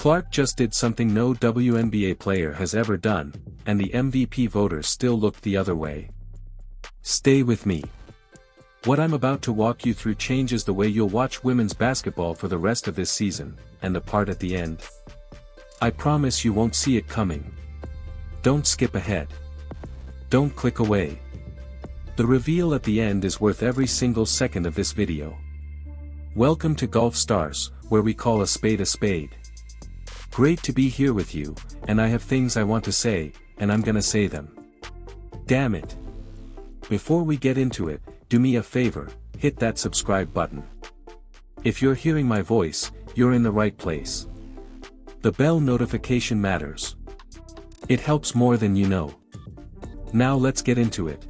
Clark just did something no WNBA player has ever done, and the MVP voters still looked the other way. Stay with me. What I'm about to walk you through changes the way you'll watch women's basketball for the rest of this season, and the part at the end. I promise you won't see it coming. Don't skip ahead. Don't click away. The reveal at the end is worth every single second of this video. Welcome to Golf Stars, where we call a spade a spade. Great to be here with you, and I have things I want to say, and I'm gonna say them. Damn it. Before we get into it, do me a favor, hit that subscribe button. If you're hearing my voice, you're in the right place. The bell notification matters. It helps more than you know. Now let's get into it.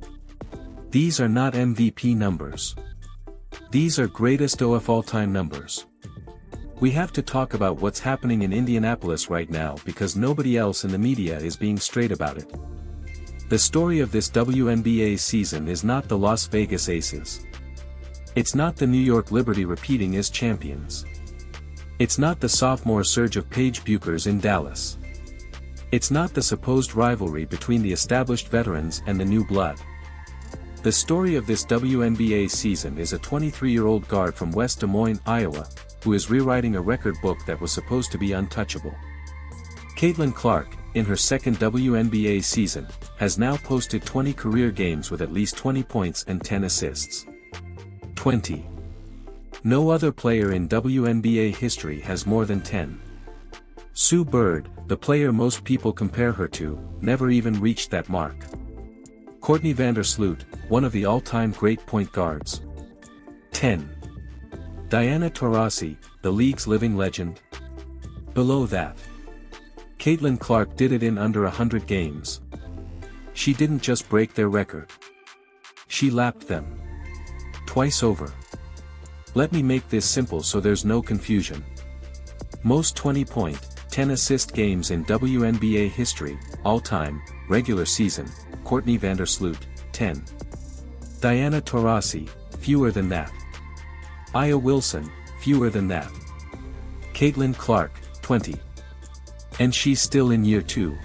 These are not MVP numbers. These are greatest of all-time numbers. We have to talk about what's happening in Indianapolis right now because nobody else in the media is being straight about it. The story of this WNBA season is not the Las Vegas Aces. It's not the New York Liberty repeating as champions. It's not the sophomore surge of Paige Buchers in Dallas. It's not the supposed rivalry between the established veterans and the new blood. The story of this WNBA season is a 23-year-old guard from West Des Moines, Iowa, who is rewriting a record book that was supposed to be untouchable. Caitlin Clark, in her second WNBA season, has now posted 20 career games with at least 20 points and 10 assists. 20. No other player in WNBA history has more than 10. Sue Bird, the player most people compare her to, never even reached that mark. Courtney Vandersloot, one of the all-time great point guards. 10. Diana Taurasi, the league's living legend. Below that. Caitlin Clark did it in under 100 games. She didn't just break their record. She lapped them. Twice over. Let me make this simple so there's no confusion. Most 20-point, 10-assist games in WNBA history, all-time, regular season, Courtney Vandersloot, 10. Diana Taurasi, fewer than that. Aya Wilson, fewer than that. Caitlin Clark, 20. And she's still in year 2.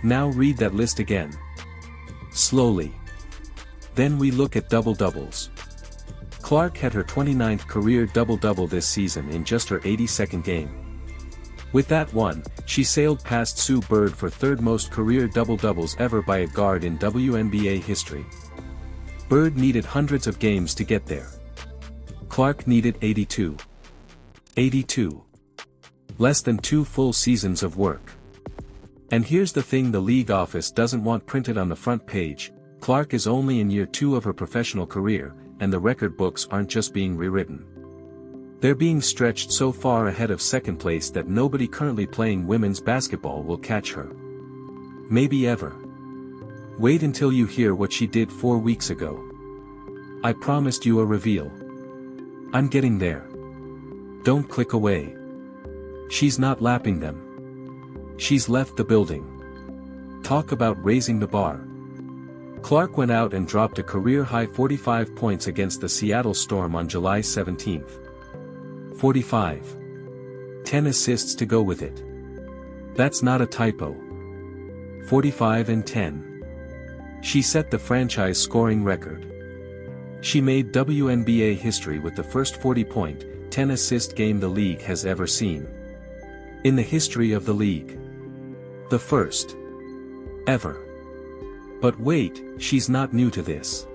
Now read that list again. Slowly. Then we look at double-doubles. Clark had her 29th career double-double this season in just her 82nd game. With that one, she sailed past Sue Bird for third most career double-doubles ever by a guard in WNBA history. Bird needed hundreds of games to get there. Clark needed 82. 82. Less than 2 full seasons of work. And here's the thing the league office doesn't want printed on the front page: Clark is only in year 2 of her professional career, and the record books aren't just being rewritten. They're being stretched so far ahead of second place that nobody currently playing women's basketball will catch her. Maybe ever. Wait until you hear what she did 4 weeks ago. I promised you a reveal. I'm getting there. Don't click away. She's not lapping them. She's left the building. Talk about raising the bar. Clark went out and dropped a career-high 45 points against the Seattle Storm on July 17th. 45. 10 assists to go with it. That's not a typo. 45 and 10. She set the franchise scoring record. She made WNBA history with the first 40-point, 10-assist game the league has ever seen. In the history of the league. The first. Ever. But wait, she's not new to this.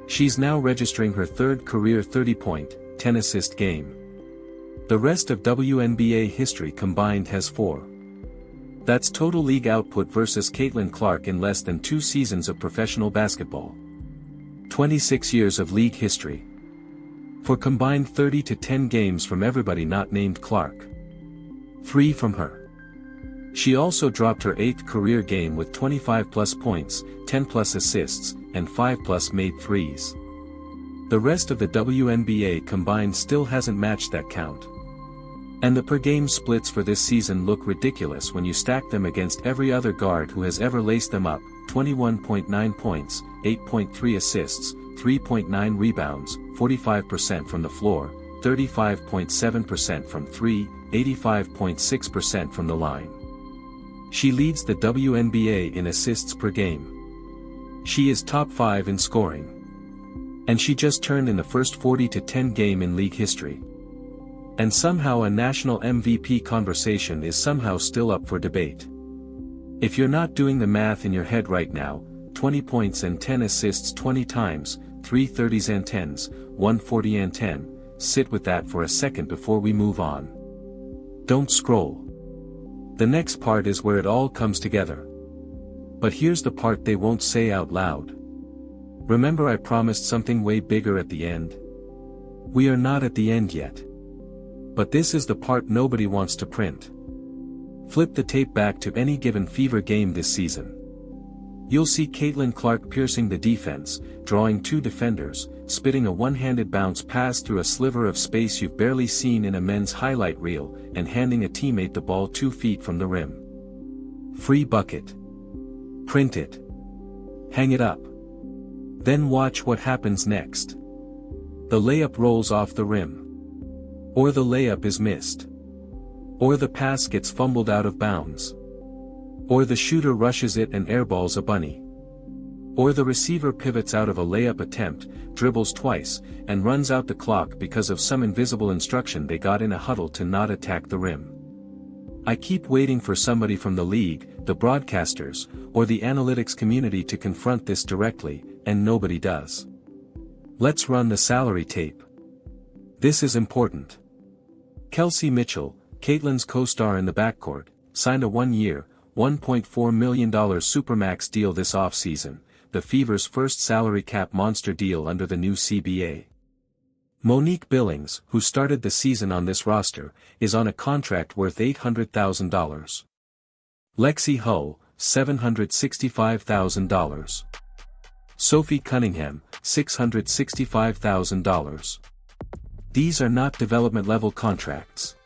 She's now registering her third career 30-point, 10-assist game. The rest of WNBA history combined has 4. That's total league output versus Caitlin Clark in less than 2 seasons of professional basketball. 26 years of league history. For combined 30 to 10 games from everybody not named Clark. 3 from her. She also dropped her 8th career game with 25-plus points, 10-plus assists, and 5-plus made threes. The rest of the WNBA combined still hasn't matched that count. And the per-game splits for this season look ridiculous when you stack them against every other guard who has ever laced them up: 21.9 points, 8.3 assists, 3.9 rebounds, 45% from the floor, 35.7% from 3, 85.6% from the line. She leads the WNBA in assists per game. She is top 5 in scoring. And she just turned in the first 40-10 game in league history. And somehow a national MVP conversation is somehow still up for debate. If you're not doing the math in your head right now, 20 points and 10 assists 20 times, 3 30s and 10s, 140 and 10, sit with that for a second before we move on. Don't scroll. The next part is where it all comes together. But here's the part they won't say out loud. Remember I promised something way bigger at the end? We are not at the end yet. But this is the part nobody wants to print. Flip the tape back to any given Fever game this season. You'll see Caitlin Clark piercing the defense, drawing 2 defenders, spitting a one-handed bounce pass through a sliver of space you've barely seen in a men's highlight reel, and handing a teammate the ball 2 feet from the rim. Free bucket. Print it. Hang it up. Then watch what happens next. The layup rolls off the rim. Or the layup is missed. Or the pass gets fumbled out of bounds. Or the shooter rushes it and airballs a bunny. Or the receiver pivots out of a layup attempt, dribbles twice, and runs out the clock because of some invisible instruction they got in a huddle to not attack the rim. I keep waiting for somebody from the league, the broadcasters, or the analytics community to confront this directly, and nobody does. Let's run the salary tape. This is important. Kelsey Mitchell, Caitlin's co-star in the backcourt, signed a 1-year, $1.4 million Supermax deal this offseason, the Fever's first salary cap monster deal under the new CBA. Monique Billings, who started the season on this roster, is on a contract worth $800,000. Lexi Hull, $765,000. Sophie Cunningham, $665,000. These are not development-level contracts.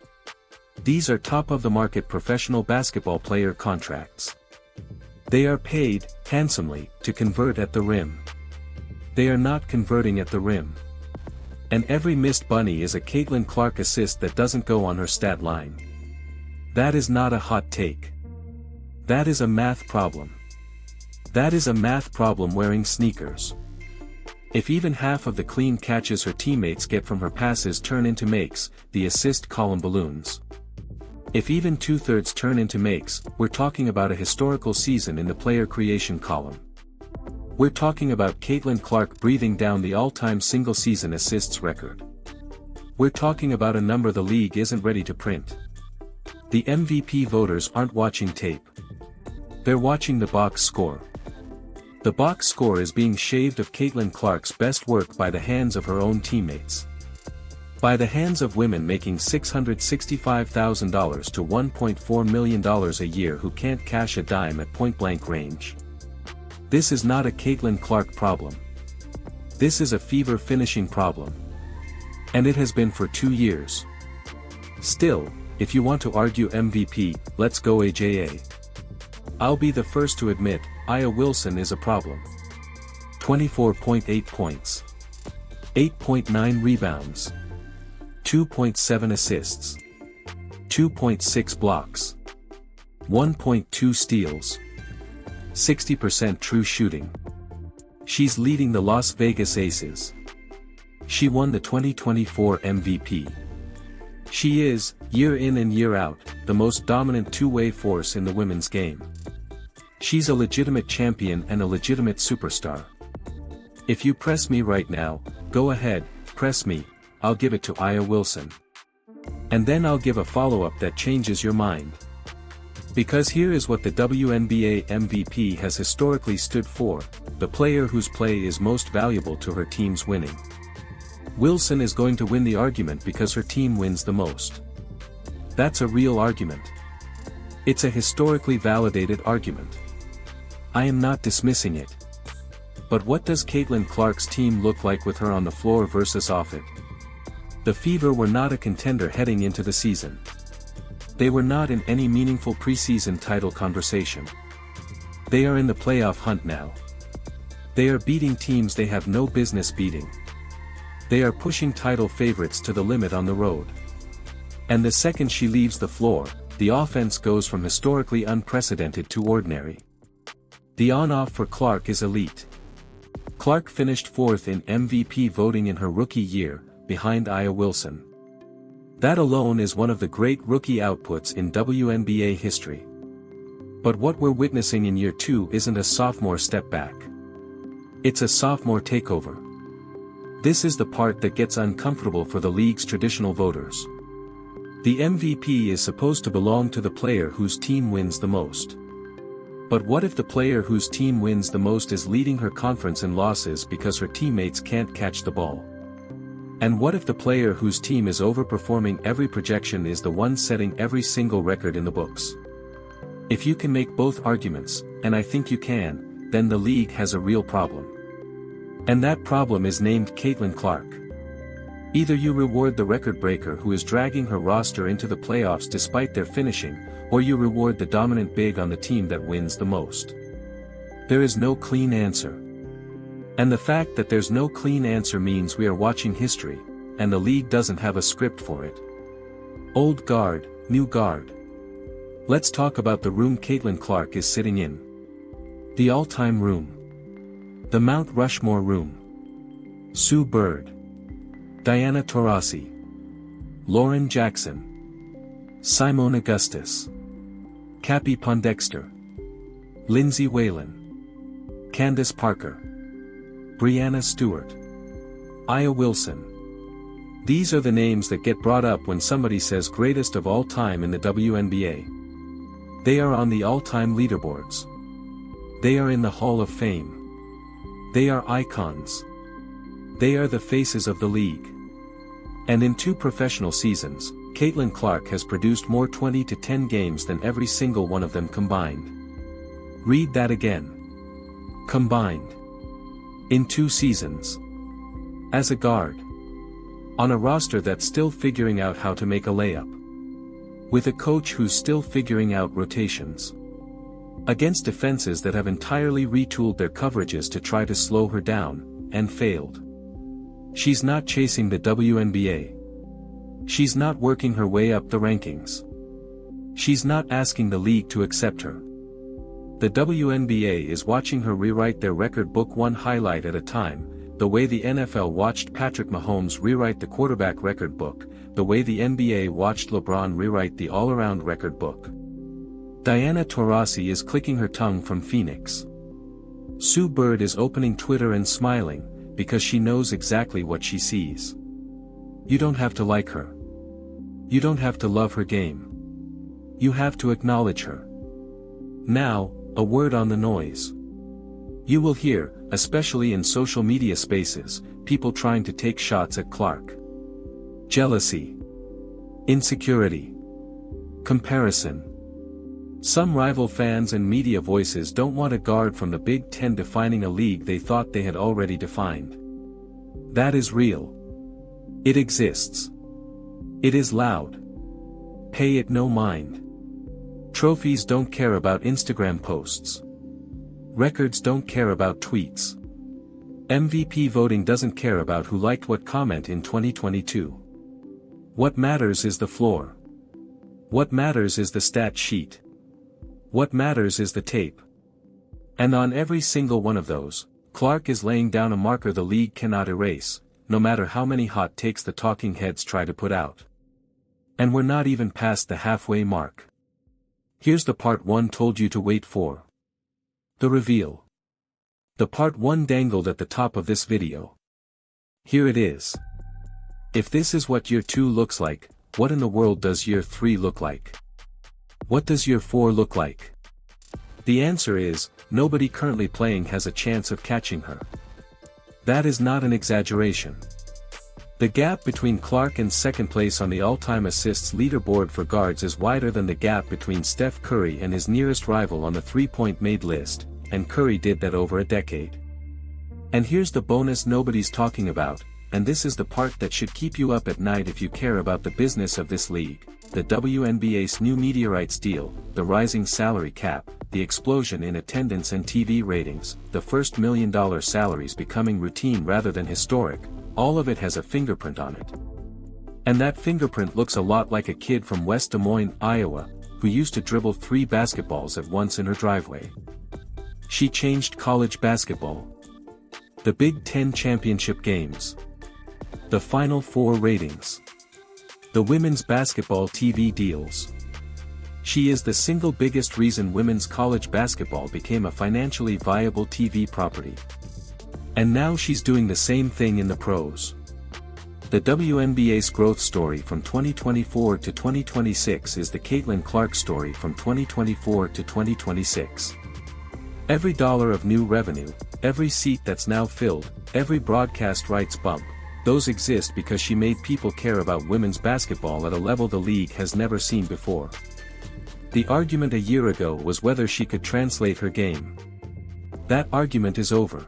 These are top-of-the-market professional basketball player contracts. They are paid, handsomely, to convert at the rim. They are not converting at the rim. And every missed bunny is a Caitlin Clark assist that doesn't go on her stat line. That is not a hot take. That is a math problem. That is a math problem wearing sneakers. If even half of the clean catches her teammates get from her passes turn into makes, the assist column balloons. If even 2/3 turn into makes, we're talking about a historical season in the player creation column. We're talking about Caitlin Clark breathing down the all-time single-season assists record. We're talking about a number the league isn't ready to print. The MVP voters aren't watching tape. They're watching the box score. The box score is being shaved of Caitlin Clark's best work by the hands of her own teammates. By the hands of women making $665,000 to $1.4 million a year who can't cash a dime at point-blank range. This is not a Caitlin Clark problem. This is a Fever finishing problem. And it has been for 2 years. Still, if you want to argue MVP, let's go AJA. I'll be the first to admit, Aya Wilson is a problem. 24.8 points. 8.9 rebounds. 2.7 assists. 2.6 blocks. 1.2 steals. 60% true shooting. She's leading the Las Vegas Aces. She won the 2024 MVP. She is, year in and year out, the most dominant two-way force in the women's game. She's a legitimate champion and a legitimate superstar. If you press me right now, go ahead, press me, I'll give it to Aya Wilson. And then I'll give a follow-up that changes your mind. Because here is what the WNBA MVP has historically stood for, the player whose play is most valuable to her team's winning. Wilson is going to win the argument because her team wins the most. That's a real argument. It's a historically validated argument. I am not dismissing it. But what does Caitlin Clark's team look like with her on the floor versus off it? The Fever were not a contender heading into the season. They were not in any meaningful preseason title conversation. They are in the playoff hunt now. They are beating teams they have no business beating. They are pushing title favorites to the limit on the road. And the second she leaves the floor, the offense goes from historically unprecedented to ordinary. The on-off for Clark is elite. Clark finished fourth in MVP voting in her rookie year, behind Aya Wilson. That alone is one of the great rookie outputs in WNBA history. But what we're witnessing in year 2 isn't a sophomore step back. It's a sophomore takeover. This is the part that gets uncomfortable for the league's traditional voters. The MVP is supposed to belong to the player whose team wins the most. But what if the player whose team wins the most is leading her conference in losses because her teammates can't catch the ball? And what if the player whose team is overperforming every projection is the one setting every single record in the books? If you can make both arguments, and I think you can, then the league has a real problem. And that problem is named Caitlin Clark. Either you reward the record breaker who is dragging her roster into the playoffs despite their finishing, or you reward the dominant big on the team that wins the most. There is no clean answer. And the fact that there's no clean answer means we are watching history, and the league doesn't have a script for it. Old guard, new guard. Let's talk about the room Caitlin Clark is sitting in. The all-time room. The Mount Rushmore room. Sue Bird. Diana Taurasi. Lauren Jackson. Simone Augustus. Cappie Pondexter. Lindsay Whalen. Candace Parker. Breanna Stewart. Aya Wilson. These are the names that get brought up when somebody says greatest of all time in the WNBA. They are on the all-time leaderboards. They are in the Hall of Fame. They are icons. They are the faces of the league. And in 2 professional seasons, Caitlin Clark has produced more 20-10 games than every single one of them combined. Read that again. Combined. In 2 seasons. As a guard. On a roster that's still figuring out how to make a layup. With a coach who's still figuring out rotations. Against defenses that have entirely retooled their coverages to try to slow her down, and failed. She's not chasing the WNBA. She's not working her way up the rankings. She's not asking the league to accept her. The WNBA is watching her rewrite their record book one highlight at a time, the way the NFL watched Patrick Mahomes rewrite the quarterback record book, the way the NBA watched LeBron rewrite the all-around record book. Diana Taurasi is clicking her tongue from Phoenix. Sue Bird is opening Twitter and smiling, because she knows exactly what she sees. You don't have to like her. You don't have to love her game. You have to acknowledge her. Now, a word on the noise. You will hear, especially in social media spaces, people trying to take shots at Clark. Jealousy. Insecurity. Comparison. Some rival fans and media voices don't want a guard from the Big Ten defining a league they thought they had already defined. That is real. It exists. It is loud. Pay it no mind. Trophies don't care about Instagram posts. Records don't care about tweets. MVP voting doesn't care about who liked what comment in 2022. What matters is the floor. What matters is the stat sheet. What matters is the tape. And on every single one of those, Clark is laying down a marker the league cannot erase, no matter how many hot takes the talking heads try to put out. And we're not even past the halfway mark. Here's the part one told you to wait for. The reveal. The part one dangled at the top of this video. Here it is. If this is what year 2 looks like, what in the world does year 3 look like? What does year 4 look like? The answer is, nobody currently playing has a chance of catching her. That is not an exaggeration. The gap between Clark and second place on the all-time assists leaderboard for guards is wider than the gap between Steph Curry and his nearest rival on the three-point made list, and Curry did that over a decade. And here's the bonus nobody's talking about, and this is the part that should keep you up at night if you care about the business of this league: the WNBA's new media rights deal, the rising salary cap, the explosion in attendance and TV ratings, the first $1 million salaries becoming routine rather than historic. All of it has a fingerprint on it. And that fingerprint looks a lot like a kid from West Des Moines, Iowa, who used to dribble 3 basketballs at once in her driveway. She changed college basketball. The Big Ten championship games. The Final Four ratings. The women's basketball TV deals. She is the single biggest reason women's college basketball became a financially viable TV property. And now she's doing the same thing in the pros. The WNBA's growth story from 2024 to 2026 is the Caitlin Clark story from 2024 to 2026. Every dollar of new revenue, every seat that's now filled, every broadcast rights bump, those exist because she made people care about women's basketball at a level the league has never seen before. The argument a year ago was whether she could translate her game. That argument is over.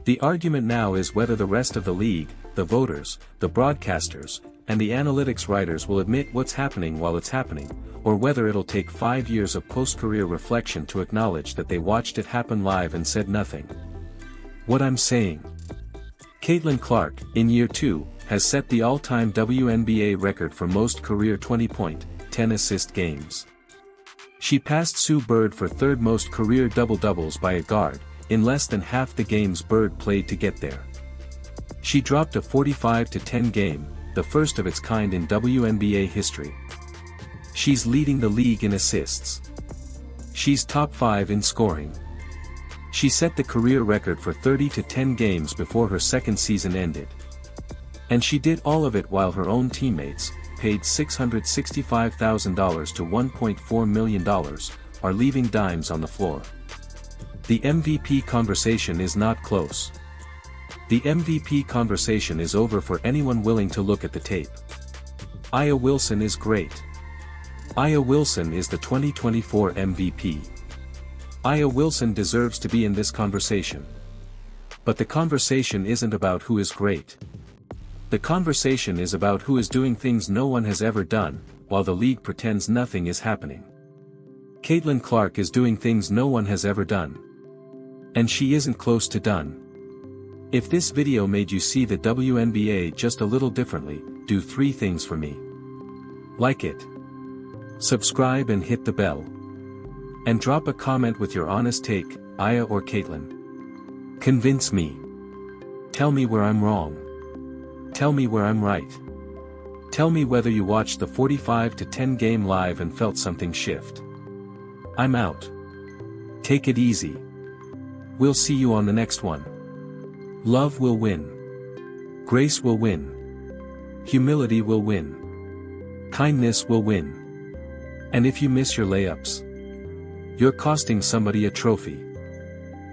The argument now is whether the rest of the league, the voters, the broadcasters, and the analytics writers will admit what's happening while it's happening, or whether it'll take 5 years of post-career reflection to acknowledge that they watched it happen live and said nothing. What I'm saying. Caitlin Clark, in year 2, has set the all-time WNBA record for most career 20-point, 10-assist games. She passed Sue Bird for third most career double-doubles by a guard, in less than half the games Bird played to get there. She dropped a 45-10 game, the first of its kind in WNBA history. She's leading the league in assists. She's top 5 in scoring. She set the career record for 30-10 games before her second season ended. And she did all of it while her own teammates, paid $665,000 to $1.4 million, are leaving dimes on the floor. The MVP conversation is not close. The MVP conversation is over for anyone willing to look at the tape. Aya Wilson is great. Aya Wilson is the 2024 MVP. Aya Wilson deserves to be in this conversation. But the conversation isn't about who is great. The conversation is about who is doing things no one has ever done, while the league pretends nothing is happening. Caitlin Clark is doing things no one has ever done. And she isn't close to done. If this video made you see the WNBA just a little differently, do 3 things for me. Like it. Subscribe and hit the bell. And drop a comment with your honest take, Aya or Caitlin. Convince me. Tell me where I'm wrong. Tell me where I'm right. Tell me whether you watched the 45-10 game live and felt something shift. I'm out. Take it easy. We'll see you on the next one. Love will win. Grace will win. Humility will win. Kindness will win. And if you miss your layups, you're costing somebody a trophy.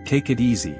Take it easy.